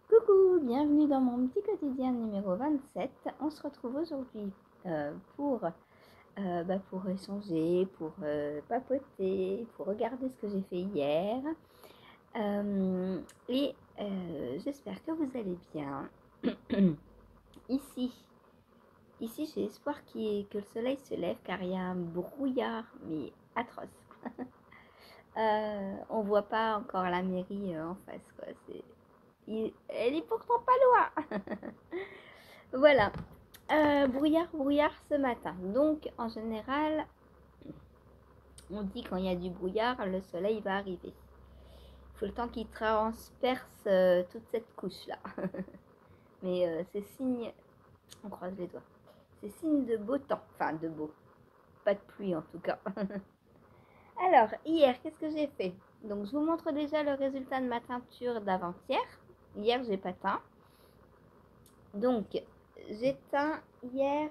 Coucou, bienvenue dans mon petit quotidien numéro 27. On se retrouve aujourd'hui pour échanger, pour papoter, pour regarder ce que j'ai fait hier. J'espère que vous allez bien. Ici, ici j'ai espoir que le soleil se lève car il y a un brouillard mais atroce. On voit pas encore la mairie en face, quoi. Elle est pourtant pas loin. Voilà. Brouillard ce matin. Donc, en général, on dit quand il y a du brouillard, le soleil va arriver. Il faut le temps qu'il transperce toute cette couche-là. Mais c'est signe, on croise les doigts, c'est signe de beau temps. Enfin, de beau. Pas de pluie en tout cas. Alors, hier, qu'est-ce que j'ai fait? Donc, je vous montre déjà le résultat de ma teinture d'avant-hier. Hier, j'ai pas teint. Donc, j'ai teint hier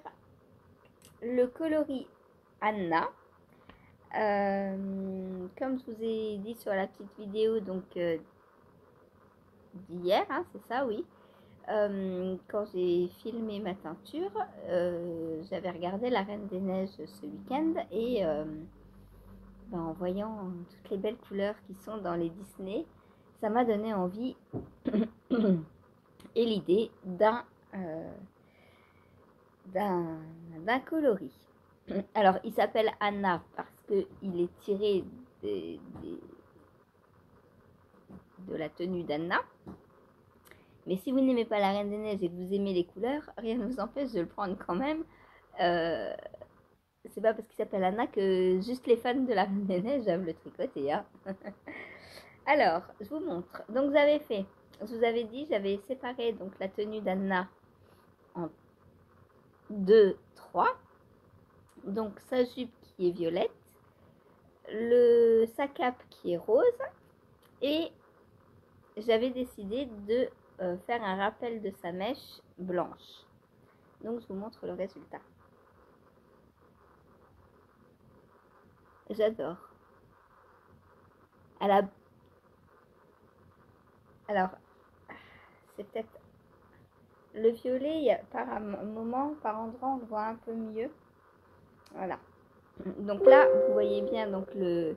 le coloris Anna. Comme je vous ai dit sur la petite vidéo d'hier, hein, c'est ça, oui. Quand j'ai filmé ma teinture, j'avais regardé La Reine des Neiges ce week-end et en voyant toutes les belles couleurs qui sont dans les Disney, ça m'a donné envie et l'idée d'un coloris. Alors, il s'appelle Anna parce qu'il est tiré de la tenue d'Anna. Mais si vous n'aimez pas la Reine des Neiges et que vous aimez les couleurs, rien ne vous empêche de le prendre quand même. C'est pas parce qu'il s'appelle Anna que juste les fans de la Reine des Neiges doivent le tricoter. Hein. Alors, je vous montre. Donc, je vous avais dit, j'avais séparé donc la tenue d'Anna en 2, 3. Donc, sa jupe qui est violette, sa cape qui est rose, et j'avais décidé de faire un rappel de sa mèche blanche. Donc, je vous montre le résultat. J'adore. Alors, c'est peut-être le violet, par un moment, par endroit, on le voit un peu mieux. Voilà. Donc là, vous voyez bien donc le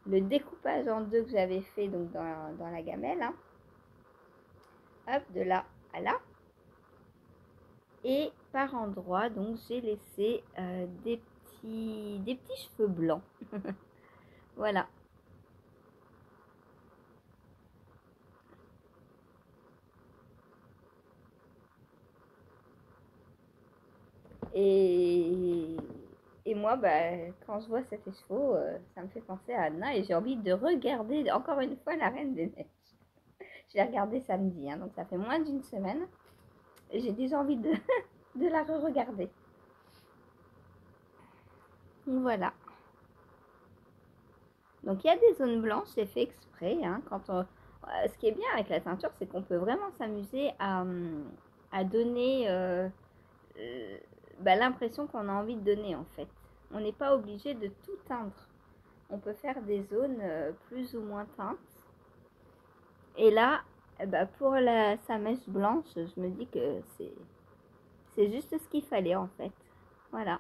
découpage en deux que j'avais fait donc dans la gamelle. Hein. Hop, de là à là. Et par endroit, donc j'ai laissé des petits cheveux blancs. Voilà. Et moi, quand je vois cet écheveau, ça me fait penser à Anna et j'ai envie de regarder encore une fois La Reine des Neiges. Je l'ai regardée samedi, hein, donc ça fait moins d'une semaine. Et j'ai déjà envie de, de la re-regarder. Voilà. Donc il y a des zones blanches, c'est fait exprès. Hein, ce qui est bien avec la teinture, c'est qu'on peut vraiment s'amuser à donner l'impression qu'on a envie de donner en fait. On n'est pas obligé de tout teindre. On peut faire des zones plus ou moins teintes. Et là, pour sa mèche blanche, je me dis que c'est juste ce qu'il fallait en fait. Voilà.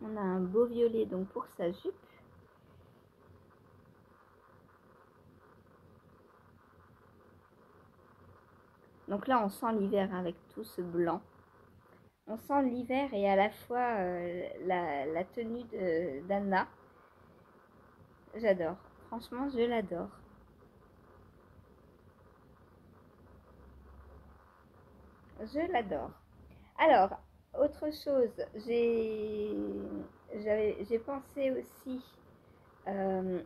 On a un beau violet donc pour sa jupe. Donc là, on sent l'hiver avec tout ce blanc. On sent l'hiver et à la fois la tenue d'Anna. J'adore. Franchement, je l'adore. Je l'adore. Alors, autre chose, j'ai pensé aussi, euh,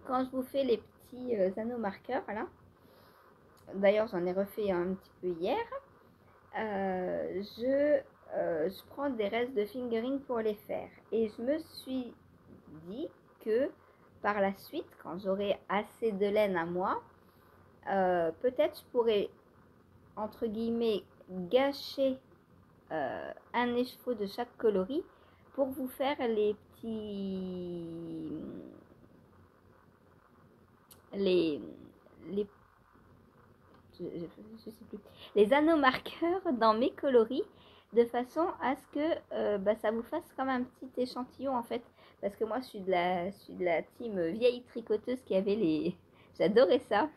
quand je vous fais les petits anneaux marqueurs, là, d'ailleurs j'en ai refait un petit peu hier, je prends des restes de fingering pour les faire. Et je me suis dit que par la suite, quand j'aurai assez de laine à moi, peut-être je pourrais, entre guillemets, gâcher un écheveau de chaque coloris pour vous faire les petits les, les, je sais plus, les anneaux marqueurs dans mes coloris de façon à ce que bah, ça vous fasse comme un petit échantillon en fait. Parce que moi je suis de la team vieille tricoteuse qui avait les... J'adorais ça,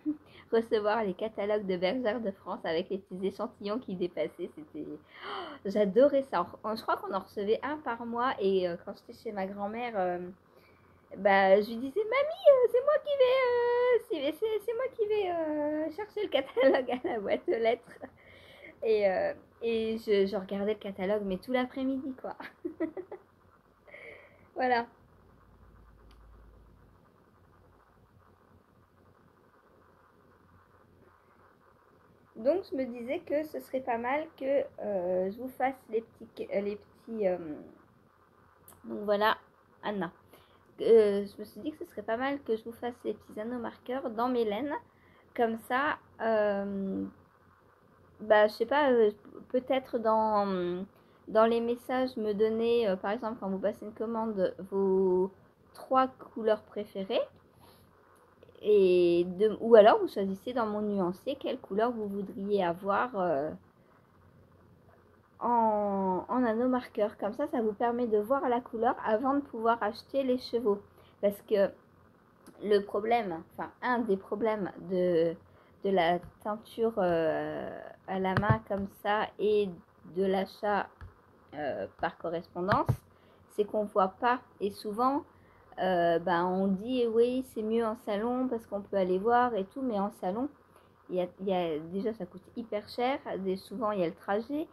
recevoir les catalogues de Bergère de France avec les petits échantillons qui dépassaient. C'était... J'adorais ça. Je crois qu'on en recevait un par mois et quand j'étais chez ma grand-mère, bah, je lui disais, mamie, c'est moi qui vais, c'est moi qui vais chercher le catalogue à la boîte aux lettres. Et, je regardais le catalogue, mais tout l'après-midi, quoi. Voilà. Donc, je me disais que ce serait pas mal que je vous fasse donc voilà, Anna. Je me suis dit que ce serait pas mal que je vous fasse les petits anneaux marqueurs dans mes laines. Comme ça, bah, je sais pas, peut-être dans les messages, me donner, par exemple, quand vous passez une commande, vos 3 couleurs préférées. Ou alors, vous choisissez dans mon nuancier quelle couleur vous voudriez avoir en anneau marqueur. Comme ça vous permet de voir la couleur avant de pouvoir acheter les chevaux. Parce que le problème, enfin, un des problèmes de la teinture à la main comme ça et de l'achat par correspondance, c'est qu'on voit pas. Et souvent, ben, on dit oui, c'est mieux en salon parce qu'on peut aller voir et tout, mais en salon, déjà ça coûte hyper cher. Souvent, il y a le trajet.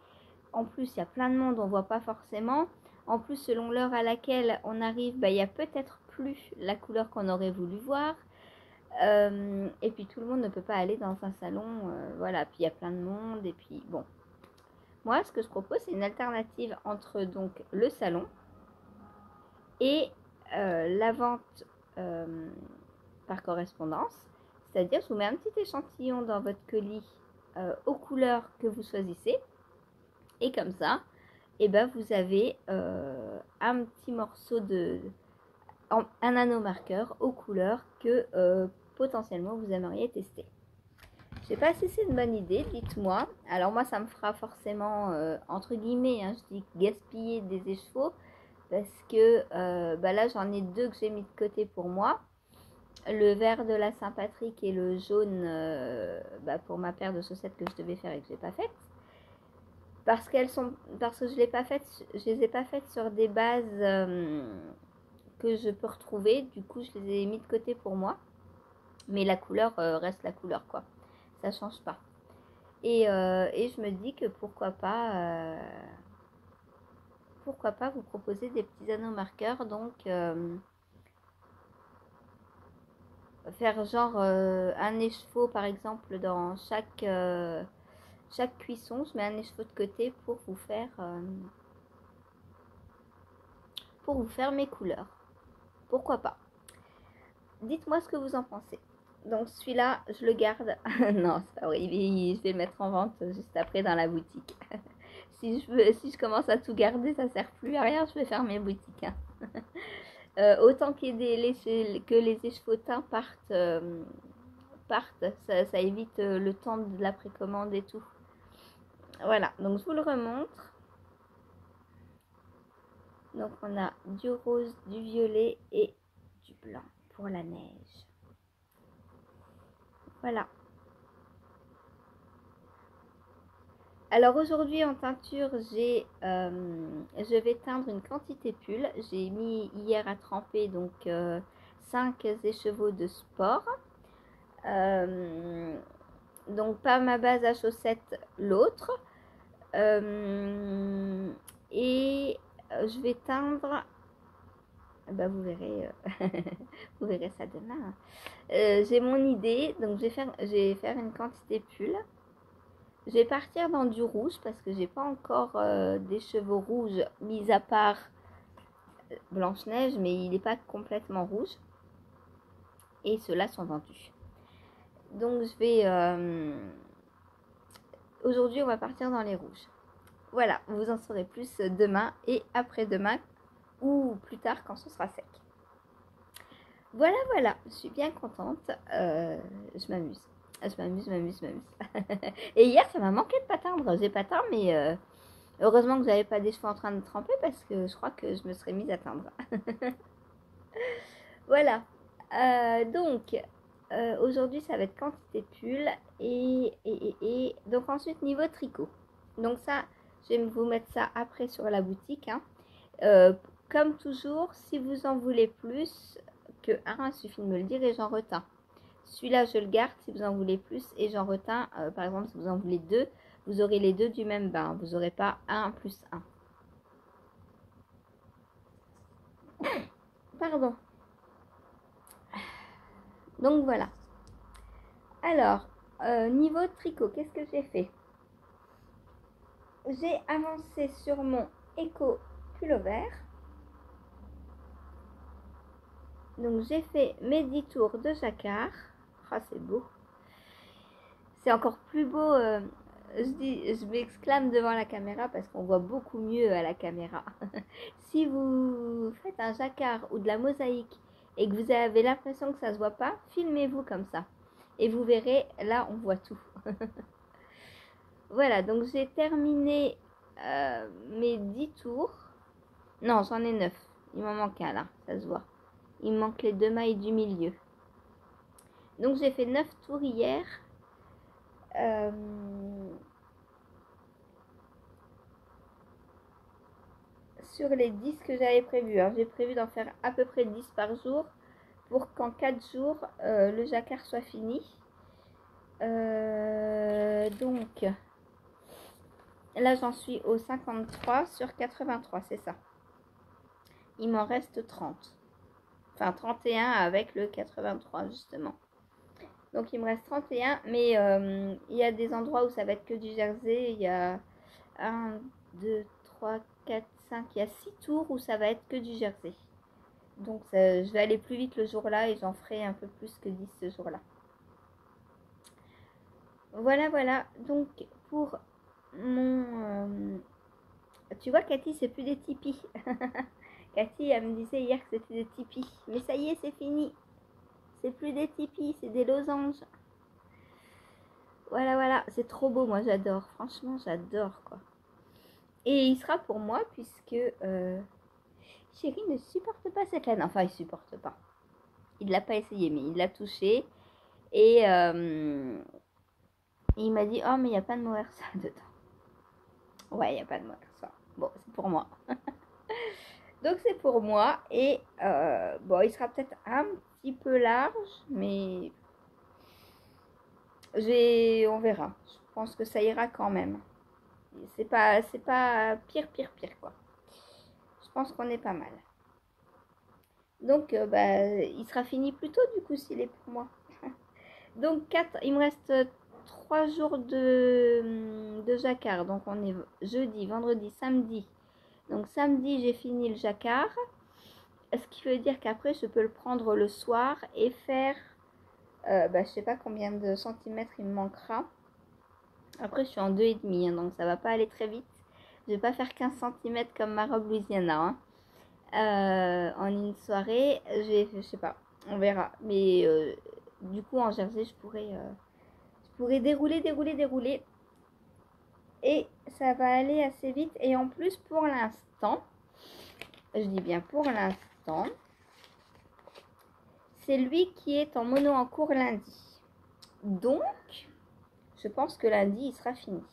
En plus, il y a plein de monde, on voit pas forcément. En plus, selon l'heure à laquelle on arrive, ben, il y a peut-être plus la couleur qu'on aurait voulu voir. Et puis tout le monde ne peut pas aller dans un salon, voilà, puis il y a plein de monde, et puis bon. Moi, ce que je propose, c'est une alternative entre donc le salon et la vente par correspondance. C'est-à-dire, je vous mets un petit échantillon dans votre colis aux couleurs que vous choisissez. Et comme ça, et ben, vous avez un petit morceau un anneau marqueur aux couleurs que potentiellement vous aimeriez tester. Je sais pas si c'est une bonne idée, dites-moi. Alors moi, ça me fera forcément, entre guillemets, hein, je dis gaspiller des écheveaux, parce que bah là, j'en ai 2 que j'ai mis de côté pour moi. Le vert de la Saint-Patrick et le jaune bah, pour ma paire de chaussettes que je devais faire et que je n'ai pas faite. Parce que je les ai pas faites sur des bases que je peux retrouver. Du coup, je les ai mis de côté pour moi. Mais la couleur reste la couleur, quoi. Ça change pas. Et je me dis que pourquoi pas vous proposer des petits anneaux marqueurs. Donc, faire genre un écheveau, par exemple, dans chaque cuisson. Je mets un écheveau de côté pour vous faire mes couleurs. Pourquoi pas? Dites-moi ce que vous en pensez. Donc celui-là, je le garde. Non, c'est pas vrai. Je vais le mettre en vente juste après dans la boutique. Si je commence à tout garder, ça sert plus à rien. Je vais fermer boutique. Hein. Autant que les écheveaux-teints partent, ça évite le temps de la précommande et tout. Voilà, donc je vous le remontre. Donc on a du rose, du violet et du blanc pour la neige. Voilà. Alors aujourd'hui en teinture, je vais teindre une quantité pull. J'ai mis hier à tremper donc 5 écheveaux de sport. Donc pas ma base à chaussettes, l'autre. Et je vais teindre, bah vous verrez, vous verrez ça demain. J'ai mon idée, donc je vais faire une quantité pull. Je vais partir dans du rouge parce que j'ai pas encore des cheveux rouges, mis à part Blanche-Neige, mais il n'est pas complètement rouge. Et ceux-là sont vendus. Donc je vais... aujourd'hui, on va partir dans les rouges. Voilà, vous en saurez plus demain et après-demain ou plus tard quand ce sera sec. Voilà, voilà, je suis bien contente. Je m'amuse. Je m'amuse, je m'amuse, je m'amuse. Et hier, ça m'a manqué de pas teindre. J'ai pas teint, mais heureusement que j'avais pas des cheveux en train de tremper parce que je crois que je me serais mise à teindre. Voilà. Donc, aujourd'hui, ça va être quantité pull. Et donc, ensuite, niveau tricot. Donc, ça, je vais vous mettre ça après sur la boutique. Hein. Comme toujours, si vous en voulez plus que un, il suffit de me le dire et j'en retins. Celui-là, je le garde si vous en voulez plus et j'en retins. Par exemple, si vous en voulez deux, vous aurez les deux du même bain. Vous n'aurez pas un plus un. Pardon. Donc voilà. Alors, niveau tricot, qu'est-ce que j'ai fait? J'ai avancé sur mon Eco Pullover. Donc j'ai fait mes 10 tours de jacquard. Ah, c'est beau. C'est encore plus beau. Je m'exclame devant la caméra parce qu'on voit beaucoup mieux à la caméra. Si vous faites un jacquard ou de la mosaïque et que vous avez l'impression que ça se voit pas, filmez-vous comme ça. Et vous verrez, là on voit tout. Voilà, donc j'ai terminé mes 10 tours. Non, j'en ai 9. Il m'en manque un là, ça se voit. Il me manque les 2 mailles du milieu. Donc j'ai fait 9 tours hier. Sur les 10 que j'avais prévu. Alors j'ai prévu d'en faire à peu près 10 par jour pour qu'en 4 jours, le jacquard soit fini. Donc là j'en suis au 53 sur 83, c'est ça. Il m'en reste 30. Enfin 31 avec le 83 justement. Donc il me reste 31, mais il y a des endroits où ça va être que du jersey. Il y a 1, 2, 3, 4, 5, il y a 6 tours où ça va être que du jersey. Donc je vais aller plus vite le jour-là et j'en ferai un peu plus que 10 ce jour-là. Voilà, voilà. Donc pour mon... tu vois, Cathy, c'est plus des tipis. Cathy, elle me disait hier que c'était des tipis. Mais ça y est, c'est fini. C'est plus des tipis, c'est des losanges. Voilà, voilà. C'est trop beau, moi j'adore. Franchement, j'adore, quoi. Et il sera pour moi puisque Chéri ne supporte pas cette laine. Enfin, il supporte pas. Il ne l'a pas essayé, mais il l'a touché. Et il m'a dit, oh, mais il n'y a pas de mohair ça dedans. Ouais, il n'y a pas de mohair ça. Bon, c'est pour moi. Donc, c'est pour moi. Et bon, il sera peut-être un petit peu large, mais on verra. Je pense que ça ira quand même. C'est pas pire, pire, pire, quoi. Je pense qu'on est pas mal. Donc, bah, il sera fini plus tôt, du coup, s'il est pour moi. Donc, 4, il me reste 3 jours de jacquard. Donc, on est jeudi, vendredi, samedi. Donc, samedi, j'ai fini le jacquard. Ce qui veut dire qu'après, je peux le prendre le soir et faire, bah, je sais pas combien de centimètres il me manquera. Après, je suis en 2,5, hein, donc ça va pas aller très vite. Je vais pas faire 15 cm comme ma robe Louisiana. Hein. En une soirée, je sais pas, on verra. Mais du coup, en jersey, je pourrais dérouler, dérouler, dérouler. Et ça va aller assez vite. Et en plus, pour l'instant, je dis bien pour l'instant, c'est lui qui est en mono en cours lundi. Donc, je pense que lundi, il sera fini.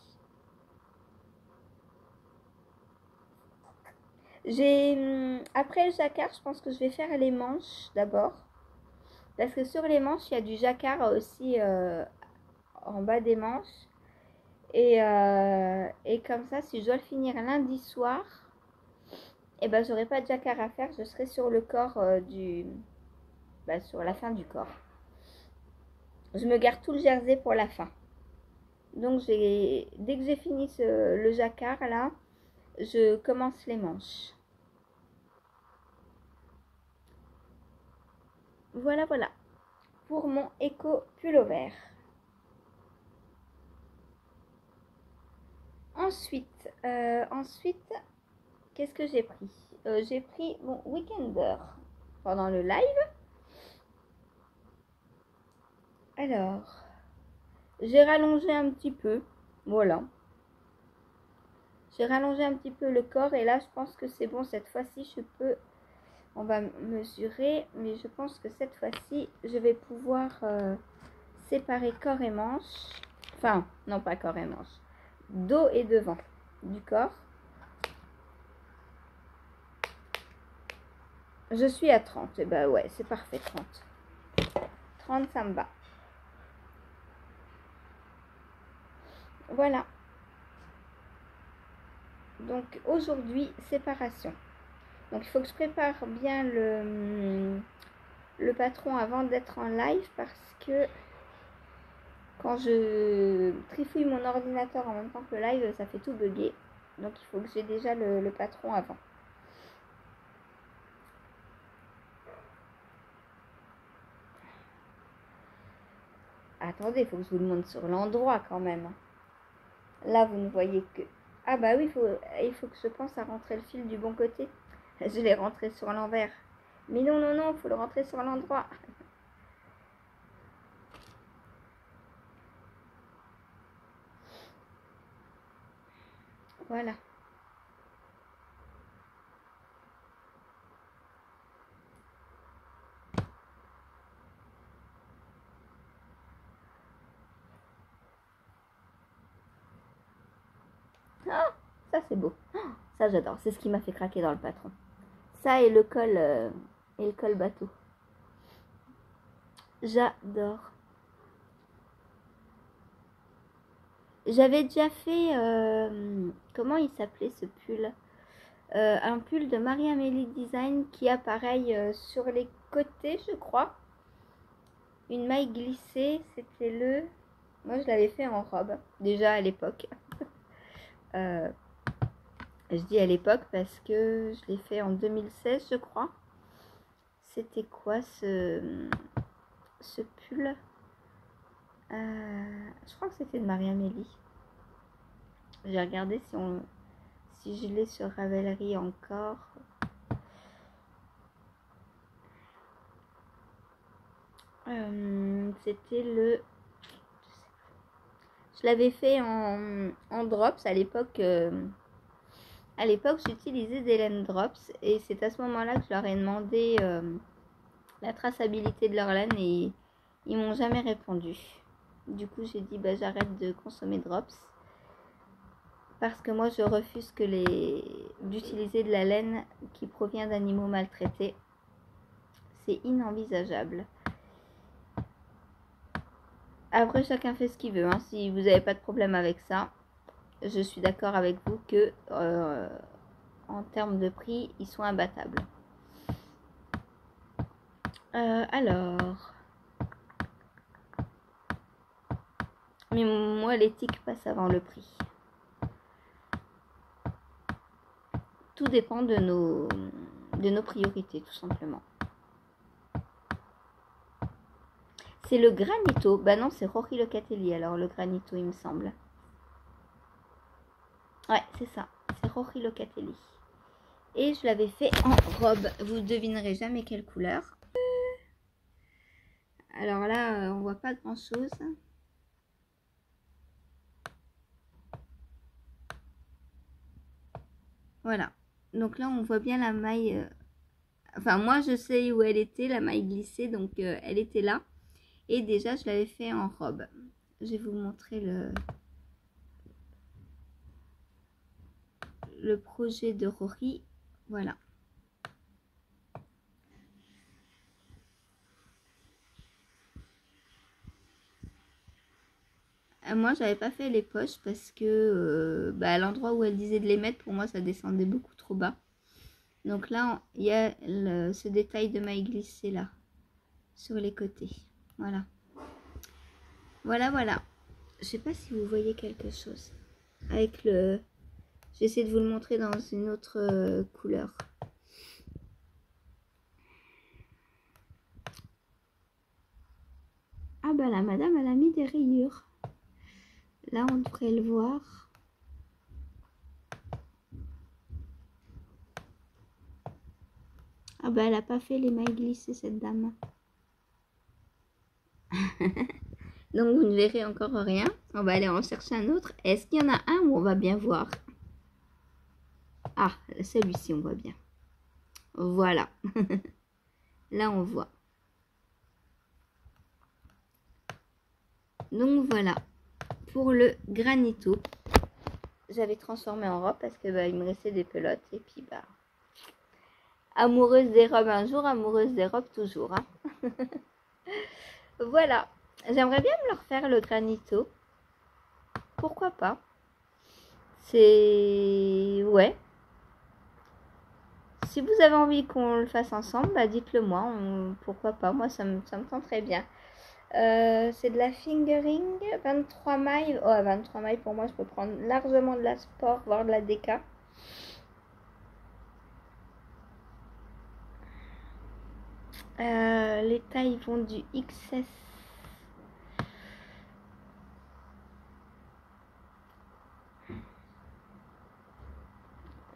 Après le jacquard, je pense que je vais faire les manches d'abord. Parce que sur les manches, il y a du jacquard aussi en bas des manches. Et comme ça, si je dois le finir lundi soir, et ben j'aurai pas de jacquard à faire. Je serai sur le corps sur la fin du corps. Je me garde tout le jersey pour la fin. Donc dès que j'ai fini le jacquard là, je commence les manches. Voilà, voilà. Pour mon Eco Pullover. Ensuite, qu'est-ce que j'ai pris? J'ai pris mon Weekender pendant le live. Alors, j'ai rallongé un petit peu. Voilà. J'ai rallongé un petit peu le corps et là, je pense que c'est bon. Cette fois-ci, je peux... On va mesurer, mais je pense que cette fois-ci, je vais pouvoir séparer corps et manche. Enfin, non pas corps et manche. Dos et devant du corps. Je suis à 30. Et bah ouais, c'est parfait, 30. 30, ça me va. Voilà. Donc aujourd'hui, séparation. Donc il faut que je prépare bien le patron avant d'être en live parce que quand je trifouille mon ordinateur en même temps que le live, ça fait tout bugger. Donc il faut que j'ai déjà le patron avant. Attendez, il faut que je vous le montre sur l'endroit quand même. Là, vous ne voyez que... Ah bah oui, il faut que je pense à rentrer le fil du bon côté. Je l'ai rentré sur l'envers. Mais non, non, non, il faut le rentrer sur l'endroit. Voilà. Ah, ça c'est beau. Ah, ça j'adore. C'est ce qui m'a fait craquer dans le patron. Ça et le col bateau. J'adore. J'avais déjà fait... comment il s'appelait ce pull? Un pull de Marie-Amélie Design qui a pareil sur les côtés, je crois. Une maille glissée, c'était le... Moi, je l'avais fait en robe, déjà à l'époque. Je dis à l'époque parce que je l'ai fait en 2016, je crois. C'était quoi ce pull? Je crois que c'était de Marie-Amélie. J'ai regardé si je l'ai sur Ravelry encore. C'était le... Je l'avais fait en drops à l'époque. À l'époque, j'utilisais des laines drops et c'est à ce moment-là que je leur ai demandé la traçabilité de leur laine et ils m'ont jamais répondu. Du coup, j'ai dit bah, j'arrête de consommer drops parce que moi, je refuse d'utiliser de la laine qui provient d'animaux maltraités. C'est inenvisageable. Après, chacun fait ce qu'il veut. Hein. Si vous n'avez pas de problème avec ça, je suis d'accord avec vous que en termes de prix, ils sont imbattables. Alors, mais moi, l'éthique passe avant le prix. Tout dépend de nos priorités, tout simplement. C'est le Granito. Bah non, c'est Rory Locatelli, alors le Granito, il me semble. Ouais, c'est ça. C'est Rory Locatelli. Et je l'avais fait en robe. Vous devinerez jamais quelle couleur. Alors là, on voit pas grand chose. Voilà. Donc là, on voit bien la maille. Enfin, moi, je sais où elle était, la maille glissée. Donc, elle était là. Et déjà, je l'avais fait en robe. Je vais vous montrer le projet de Rory. Voilà. Moi, j'avais pas fait les poches parce que à l'endroit où elle disait de les mettre, pour moi, ça descendait beaucoup trop bas. Donc là, il y a ce détail de maille glissée là, sur les côtés. Voilà. Voilà, voilà. Je sais pas si vous voyez quelque chose. Avec le... J'essaie de vous le montrer dans une autre couleur. Ah bah la madame, elle a mis des rayures. Là, on devrait le voir. Ah bah elle a pas fait les mailles glissées, cette dame. Donc vous ne verrez encore rien. On va aller en chercher un autre. Est-ce qu'il y en a un où on va bien voir? Ah, celui-ci on voit bien. Voilà. Là on voit. Donc voilà. Pour le granito. J'avais transformé en robe parce que il me restait des pelotes. Et puis amoureuse des robes un jour, amoureuse des robes toujours. Hein. Voilà. J'aimerais bien me leur faire le granito. Pourquoi pas? C'est... Ouais. Si vous avez envie qu'on le fasse ensemble, dites-le moi. Pourquoi pas? Moi, ça me tente très bien. C'est de la fingering, 23 mailles. Oh, 23 mailles, pour moi, je peux prendre largement de la sport, voire de la déca. Les tailles vont du XS.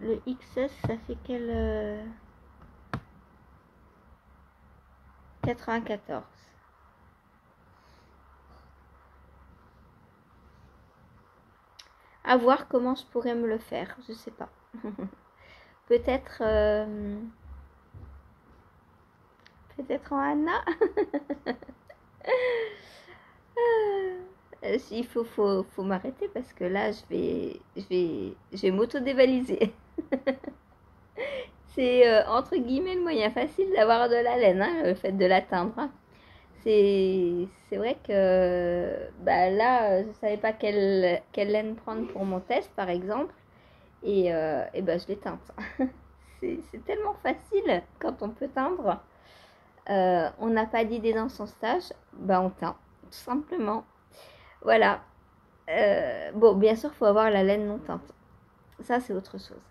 Le XS, ça fait quel 94. À voir comment je pourrais me le faire, je sais pas. Peut-être peut-être en Anna. S'il faut m'arrêter parce que là je vais m'auto-dévaliser. C'est entre guillemets le moyen facile d'avoir de la laine, hein, le fait de l'atteindre. Hein. C'est vrai que là, je ne savais pas quelle laine prendre pour mon test, par exemple. Et je l'ai teinte. C'est tellement facile quand on peut teindre. On n'a pas d'idée dans son stage, on teint, tout simplement. Voilà. Bon, bien sûr, il faut avoir la laine non teinte. Ça, c'est autre chose.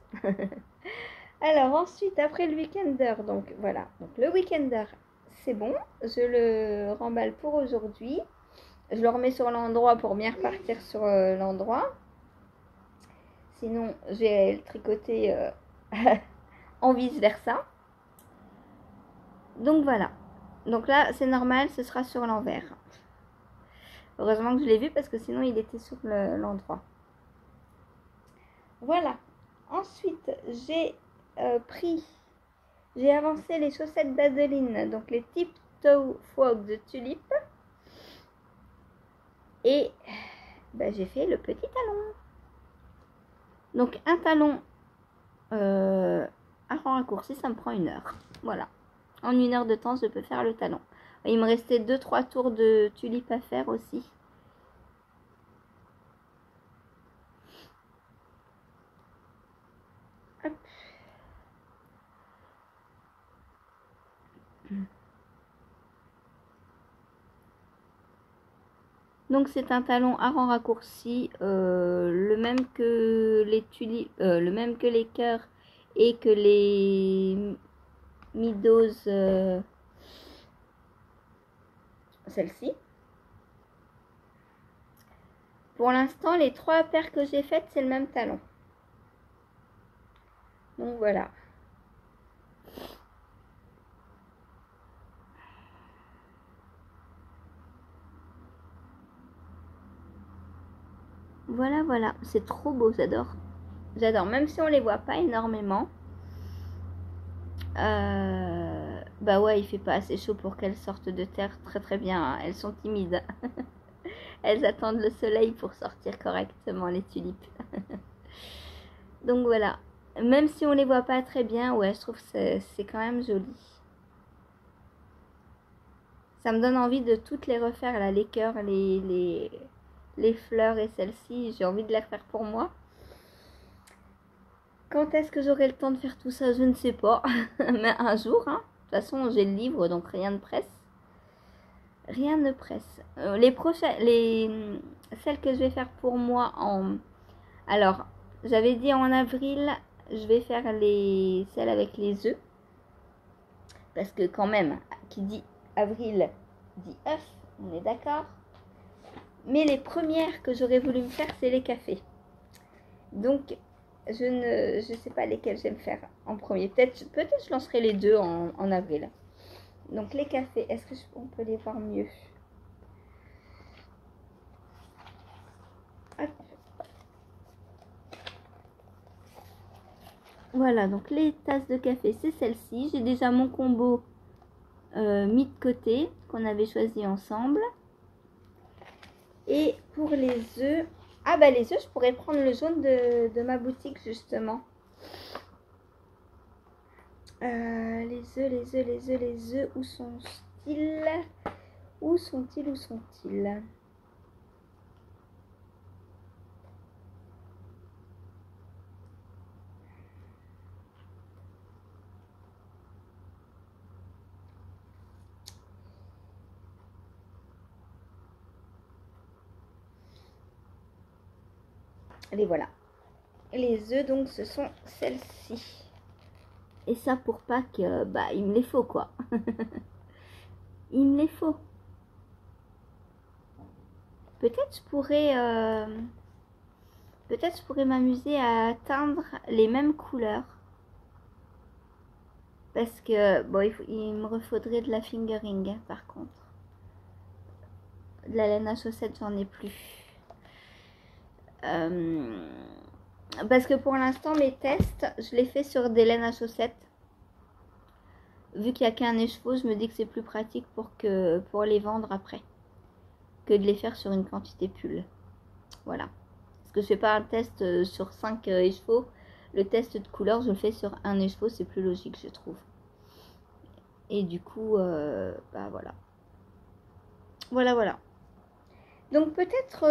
Alors, ensuite, après le weekender, donc voilà. Donc, le weekender, c'est bon. Je le remballe pour aujourd'hui. Je le remets sur l'endroit pour bien repartir sur l'endroit. Sinon, je vais le tricoter en vice-versa. Donc, voilà. Donc là, c'est normal, ce sera sur l'envers. Heureusement que je l'ai vu parce que sinon, il était sur l'endroit. Voilà. Ensuite, j'ai j'ai avancé les chaussettes d'Adeline, donc les Tiptoe Frog de Tulipe. Et j'ai fait le petit talon. Donc un talon à rang raccourci, ça me prend 1 heure. Voilà. En 1 heure de temps, je peux faire le talon. Il me restait 2-3 tours de tulipe à faire aussi. Hop. Donc c'est un talon à rang raccourci, le même que les tulipes, le même que les cœurs et que les midoses, celle-ci. Pour l'instant, les 3 paires que j'ai faites, c'est le même talon. Donc voilà. Voilà, voilà. C'est trop beau, j'adore. J'adore, même si on les voit pas énormément. Ouais, il fait pas assez chaud pour qu'elles sortent de terre très très bien. Hein. Elles sont timides. Elles attendent le soleil pour sortir correctement, les tulipes. Donc voilà. Même si on les voit pas très bien, ouais, je trouve que c'est quand même joli. Ça me donne envie de toutes les refaire, là, les cœurs, les fleurs et celles-ci. J'ai envie de les refaire pour moi. Quand est-ce que j'aurai le temps de faire tout ça? Je ne sais pas. Mais un jour, hein. De toute façon, j'ai le livre, donc rien ne presse. Rien ne presse. Les prochaines, celles que je vais faire pour moi en... Alors, j'avais dit en avril, je vais faire celles avec les œufs. Parce que quand même, qui dit avril, dit œuf, on est d'accord. Mais les premières que j'aurais voulu me faire, c'est les cafés. Donc, je sais pas lesquelles j'aime faire en premier. Peut-être je lancerai les deux en avril. Donc les cafés, est-ce que on peut les voir mieux? Hop. Voilà, donc les tasses de café, c'est celle-ci. J'ai déjà mon combo mis de côté, qu'on avait choisi ensemble. Et pour les œufs, ah bah les œufs, je pourrais prendre le jaune de ma boutique justement. Les œufs, où sont-ils? Où sont-ils? Où sont-ils? Les voilà. Les œufs, donc, ce sont celles-ci. Et ça, pour Pâques, bah, il me les faut, quoi. Il me les faut. Peut-être je pourrais... peut-être je pourrais m'amuser à teindre les mêmes couleurs. Parce que, bon, il me refaudrait de la fingering, par contre. De la laine à chaussettes, j'en ai plus. Parce que pour l'instant, mes tests, je les fais sur des laines à chaussettes. Vu qu'il n'y a qu'un écheveau, je me dis que c'est plus pratique pour les vendre après. Que de les faire sur une quantité pull. Voilà. Parce que je fais pas un test sur 5 écheveaux. Le test de couleur, je le fais sur un écheveau. C'est plus logique, je trouve. Et du coup, bah voilà. Voilà. Donc peut-être...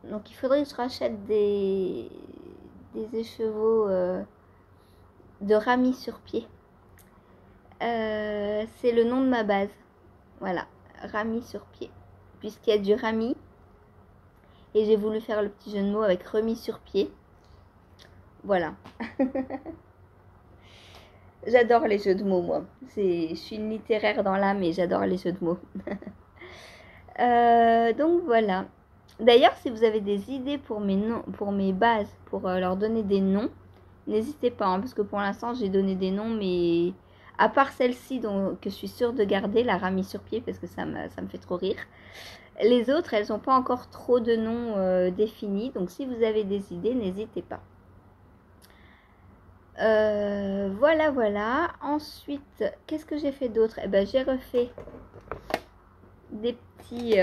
donc il faudrait que je rachète des écheveaux de Rami sur pied. C'est le nom de ma base. Voilà, Rami sur pied. Puisqu'il y a du Rami. Et j'ai voulu faire le petit jeu de mots avec remis sur pied. Voilà. J'adore les jeux de mots, moi. Je suis une littéraire dans l'âme et j'adore les jeux de mots. Donc voilà. D'ailleurs, si vous avez des idées pour mes noms, pour mes bases, pour leur donner des noms, n'hésitez pas, hein, parce que pour l'instant, j'ai donné des noms, mais à part celle-ci que je suis sûre de garder, la Rami sur pied, parce que ça me fait trop rire. Les autres, elles n'ont pas encore trop de noms définis, donc si vous avez des idées, n'hésitez pas. Voilà. Ensuite, qu'est-ce que j'ai fait d'autre? Eh ben, j'ai refait des petits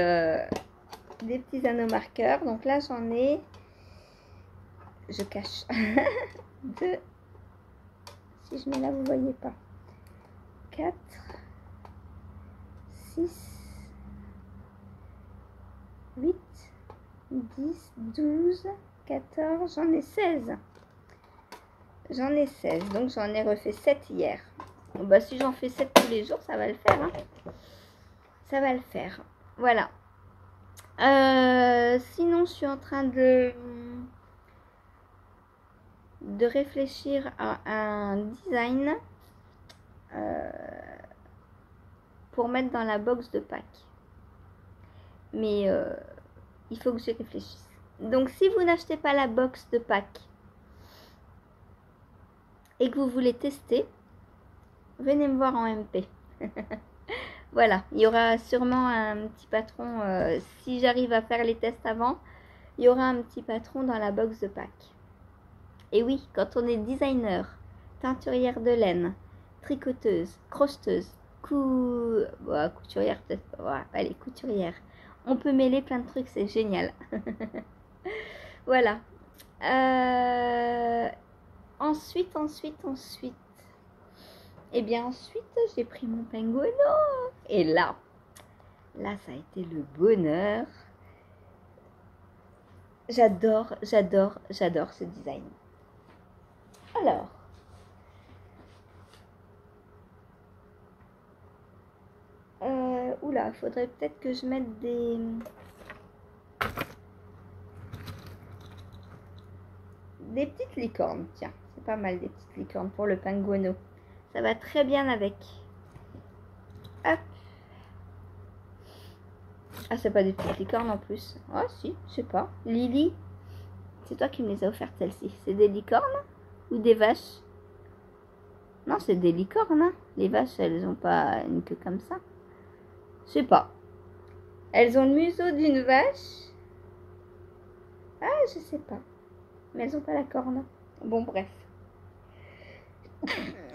anneaux marqueurs. Donc là, j'en ai... Je cache. 2. Si je mets là, vous voyez pas. 4. 6. 8. 10. 12. 14. J'en ai 16. J'en ai 16. Donc, j'en ai refait 7 hier. Bon, bah, si j'en fais 7 tous les jours, ça va le faire. Hein. Ça va le faire. Voilà. Sinon, je suis en train de réfléchir à un design pour mettre dans la box de Pâques. Mais il faut que je réfléchisse. Donc, si vous n'achetez pas la box de Pâques et que vous voulez tester, venez me voir en MP. Voilà, il y aura sûrement un petit patron, si j'arrive à faire les tests avant, il y aura un petit patron dans la box de Pâques. Et oui, quand on est designer, teinturière de laine, tricoteuse, crocheteuse, couturière, allez, couturière, on peut mêler plein de trucs, c'est génial. Voilà. Ensuite. Et bien ensuite, j'ai pris mon penguino. Et là, ça a été le bonheur. J'adore ce design. Alors, oula, il faudrait peut-être que je mette des petites licornes. Tiens, c'est pas mal des petites licornes pour le penguino. Ça va très bien avec. Hop. Ah, c'est pas des petites licornes en plus. Ah si, je sais pas. Lily, c'est toi qui me les as offertes celles-ci. C'est des licornes ou des vaches? Non, c'est des licornes. Hein. Les vaches, elles ont pas une queue comme ça. Je sais pas. Elles ont le museau d'une vache. Ah, je sais pas. Mais elles ont pas la corne. Bon, bref.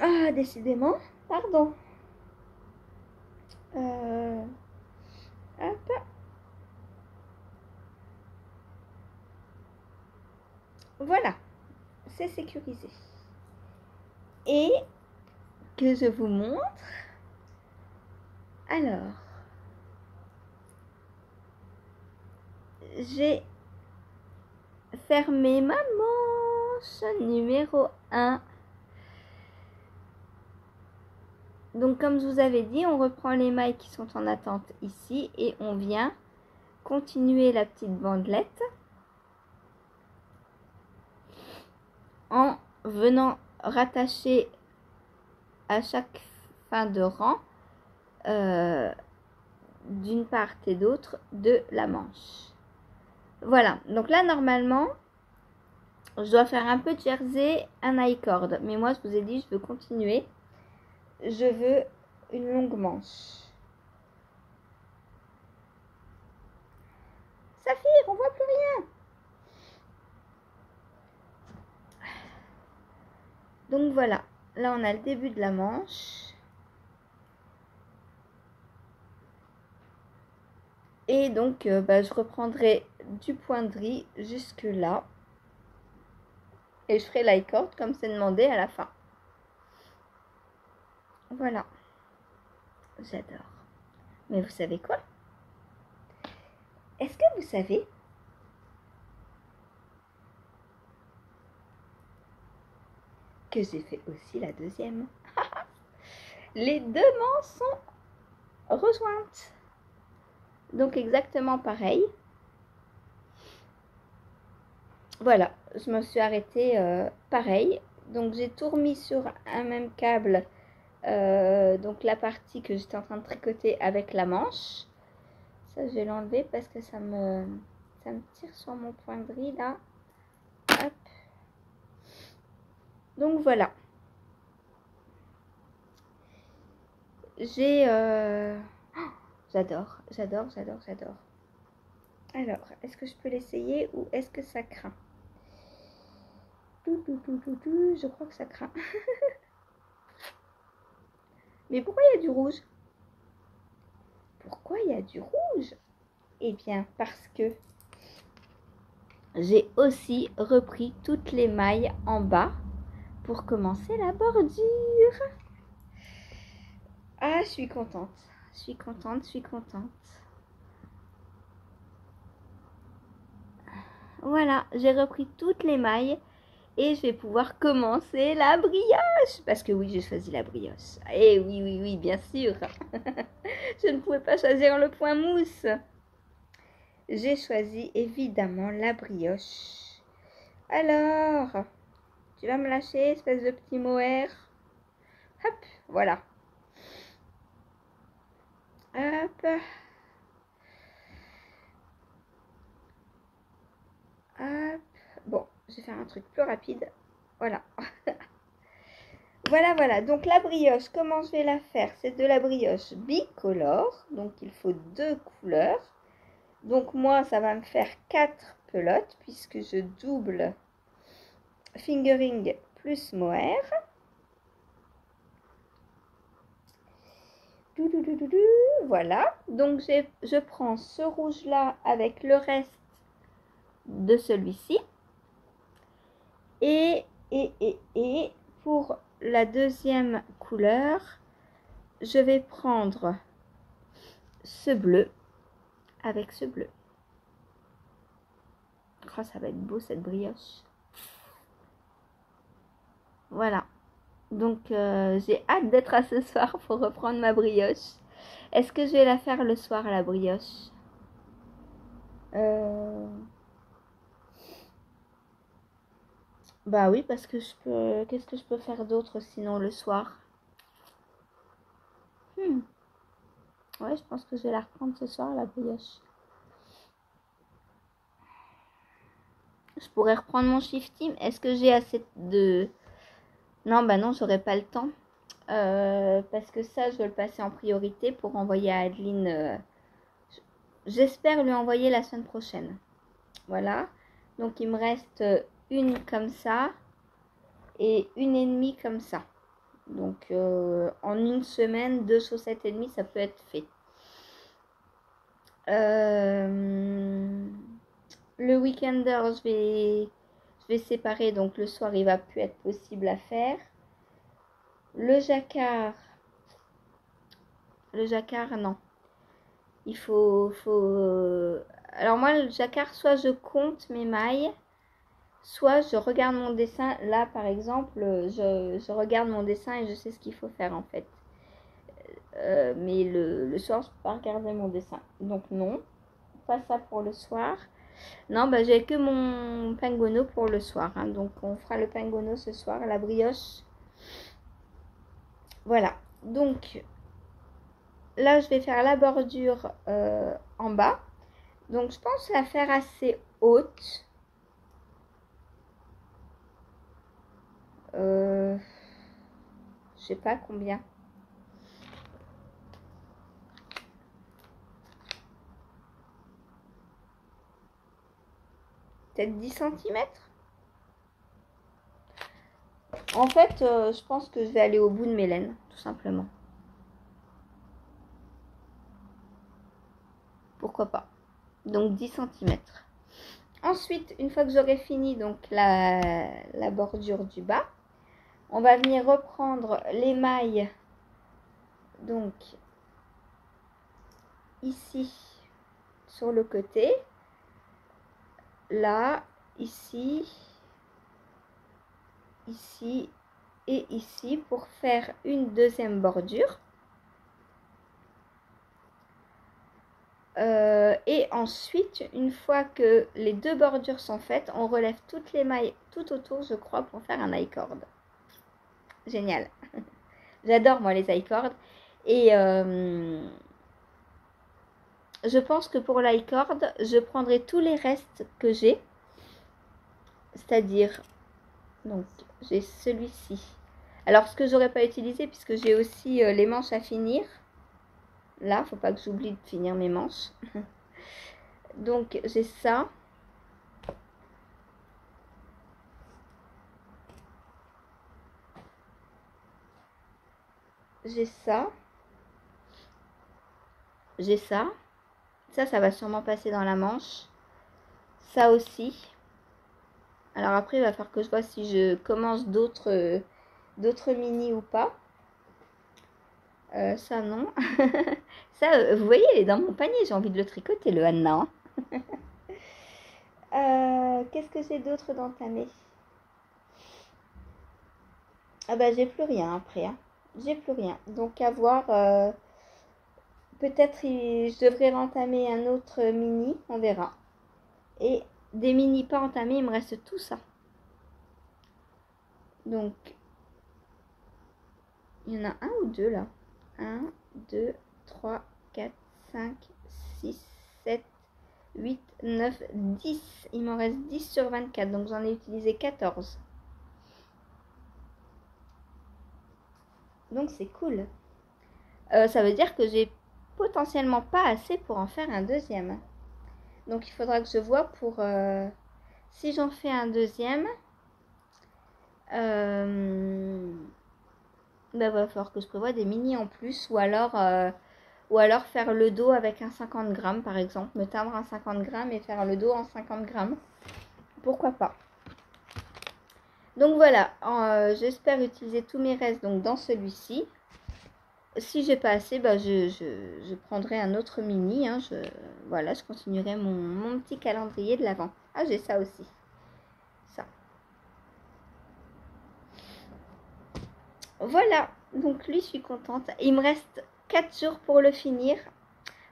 Ah, décidément. Pardon. Hop. Voilà. C'est sécurisé. Et que je vous montre. Alors. J'ai fermé ma manche numéro 1. Donc comme je vous avais dit, on reprend les mailles qui sont en attente ici et on vient continuer la petite bandelette en venant rattacher à chaque fin de rang d'une part et d'autre de la manche. Voilà, donc là normalement je dois faire un peu de jersey, un high-cord, mais moi je vous ai dit je veux continuer, je veux une longue manche. Saphir, on voit plus rien. Donc voilà, là on a le début de la manche. Et donc je reprendrai du point de riz jusque là. Et je ferai l'high-cord comme c'est demandé à la fin. Voilà. J'adore. Mais vous savez quoi? Est-ce que vous savez que j'ai fait aussi la deuxième? Les deux manches sont rejointes. Donc exactement pareil. Voilà, je me suis arrêtée pareil. Donc j'ai tout remis sur un même câble. Donc la partie que j'étais en train de tricoter avec la manche. Ça je vais l'enlever parce que ça me tire sur mon point de riz là. Hop. Donc voilà. J'ai... j'adore. Alors, est-ce que je peux l'essayer ou est-ce que ça craint? Je crois que ça craint. Mais pourquoi il y a du rouge? Pourquoi il y a du rouge? Eh bien, parce que j'ai aussi repris toutes les mailles en bas pour commencer la bordure. Ah, je suis contente. Voilà, j'ai repris toutes les mailles et je vais pouvoir commencer la brioche. Parce que oui, j'ai choisi la brioche. Et oui, bien sûr. Je ne pouvais pas choisir le point mousse. J'ai choisi évidemment la brioche. Alors, tu vas me lâcher, espèce de petit mohair. Hop, voilà. Hop. Hop. Bon, je vais faire un truc plus rapide. Voilà. Voilà. Donc la brioche, comment je vais la faire? C'est de la brioche bicolore. Donc il faut 2 couleurs. Donc moi, ça va me faire 4 pelotes puisque je double fingering plus mohair. Voilà. Donc je prends ce rouge là avec le reste de celui-ci. Et pour la deuxième couleur, je vais prendre ce bleu avec ce bleu. Oh, ça va être beau cette brioche. Voilà. Donc j'ai hâte d'être à ce soir pour reprendre ma brioche. Est-ce que je vais la faire le soir la brioche? Bah oui, parce que je peux... Qu'est-ce que je peux faire d'autre sinon le soir? Ouais, je pense que je vais la reprendre ce soir, la brioche. Je pourrais reprendre mon shifting. Est-ce que j'ai assez de... Non, bah non, j'aurais pas le temps. Parce que ça, je vais le passer en priorité pour envoyer à Adeline. j'espère lui envoyer la semaine prochaine. Voilà. Donc il me reste une comme ça et une et demie comme ça. Donc en une semaine, 2 chaussettes et demie, ça peut être fait. Le weekender, je vais séparer, donc le soir il va plus être possible à faire. Le jacquard non. Il faut alors moi le jacquard, soit je compte mes mailles, soit je regarde mon dessin. Là par exemple, je regarde mon dessin et je sais ce qu'il faut faire en fait. Mais le soir je peux pas regarder mon dessin. Donc non, pas ça pour le soir. Non, bah j'ai que mon pangono pour le soir. Hein. Donc on fera le pangono ce soir, la brioche. Voilà. Donc là je vais faire la bordure en bas. Donc je pense la faire assez haute. Je sais pas combien. Peut-être 10 cm. En fait, je pense que je vais aller au bout de mes laines, tout simplement. Pourquoi pas. Donc 10 cm. Ensuite, une fois que j'aurai fini donc la bordure du bas, on va venir reprendre les mailles. Donc ici sur le côté, là, ici, ici et ici pour faire une deuxième bordure. Et ensuite, une fois que les deux bordures sont faites, on relève toutes les mailles tout autour, je crois, pour faire un I-cord. Génial. J'adore moi les I-cords. Et je pense que pour l'i-cord, je prendrai tous les restes que j'ai. C'est-à-dire, donc j'ai celui-ci. Alors ce que j'aurais pas utilisé, puisque j'ai aussi les manches à finir. Là, faut pas que j'oublie de finir mes manches. Donc j'ai ça. J'ai ça. J'ai ça. Ça va sûrement passer dans la manche. Ça aussi. Alors après, il va falloir que je vois si je commence d'autres mini ou pas. Ça, non. Ça, vous voyez, il est dans mon panier. J'ai envie de le tricoter, le Anna. Qu'est-ce que j'ai d'autre d'entamé? Ah bah, j'ai plus rien après. Hein. J'ai plus rien. Donc, à voir. Peut-être je devrais entamer un autre mini. On verra. Et des mini pas entamés, il me reste tout ça. Donc, il y en a un ou deux là. 1, 2, 3, 4, 5, 6, 7, 8, 9, 10. Il m'en reste 10 sur 24. Donc, j'en ai utilisé 14. Donc, c'est cool. Ça veut dire que j'ai potentiellement pas assez pour en faire un deuxième. Donc, il faudra que je vois pour... si j'en fais un deuxième... bah, va falloir que je prévoie des mini en plus. Ou alors faire le dos avec un 50 grammes, par exemple. Me teindre un 50 grammes et faire le dos en 50 grammes. Pourquoi pas. Donc voilà, j'espère utiliser tous mes restes donc dans celui-ci. Si j'ai pas assez, bah, je prendrai un autre mini. Hein, voilà, je continuerai mon petit calendrier de l'avant. Ah, j'ai ça aussi. Ça. Voilà, donc lui, je suis contente. Il me reste 4 jours pour le finir.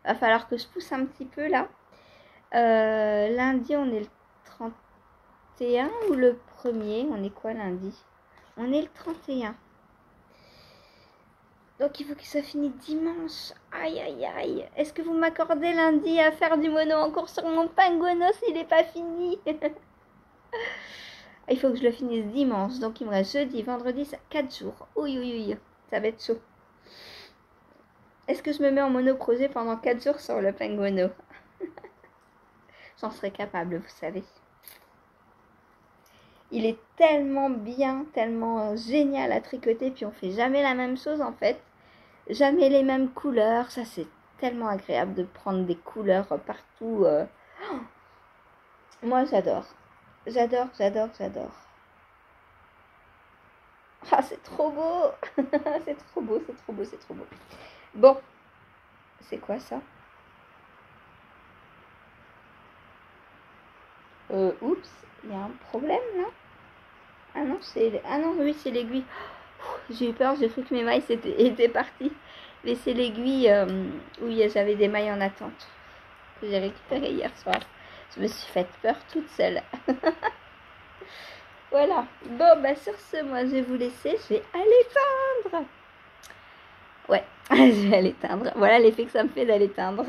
Va falloir que je pousse un petit peu là. Lundi, on est le 31 ou le 1er? On est quoi lundi? On est le 31. Donc il faut qu'il soit fini dimanche. Aïe aïe aïe. Est-ce que vous m'accordez lundi à faire du mono encore sur mon pangono s'il n'est pas fini? Il faut que je le finisse dimanche. Donc il me reste jeudi, vendredi, 4 jours. Oui, oui, oui. Ça va être chaud. Est-ce que je me mets en mono projet pendant 4 jours sur le pangono? j'en serais capable, vous savez. Il est tellement bien, tellement génial à tricoter, puis on fait jamais la même chose en fait. Jamais les mêmes couleurs, ça c'est tellement agréable de prendre des couleurs partout. Moi j'adore, j'adore, j'adore, j'adore. Ah c'est trop beau, c'est trop beau, c'est trop beau, c'est trop beau. Bon, c'est quoi ça? Oups, il y a un problème là? Ah non, ah non, oui, c'est l'aiguille. J'ai eu peur, j'ai cru que mes mailles étaient parties. Mais c'est l'aiguille où j'avais des mailles en attente que j'ai récupérée hier soir. Je me suis faite peur toute seule. Voilà. Bon, bah sur ce, moi je vais vous laisser. Je vais aller teindre. Ouais, je vais aller teindre. Voilà l'effet que ça me fait d'aller teindre.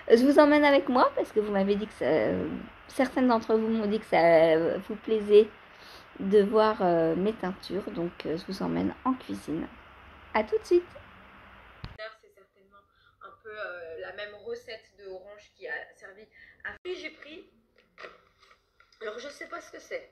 Je vous emmène avec moi parce que vous m'avez dit que certaines d'entre vous m'ont dit que ça vous plaisait de voir mes teintures. Donc je vous emmène en cuisine. À tout de suite. C'est certainement un peu la même recette de orange qui a servi à... J'ai pris, alors je sais pas ce que c'est,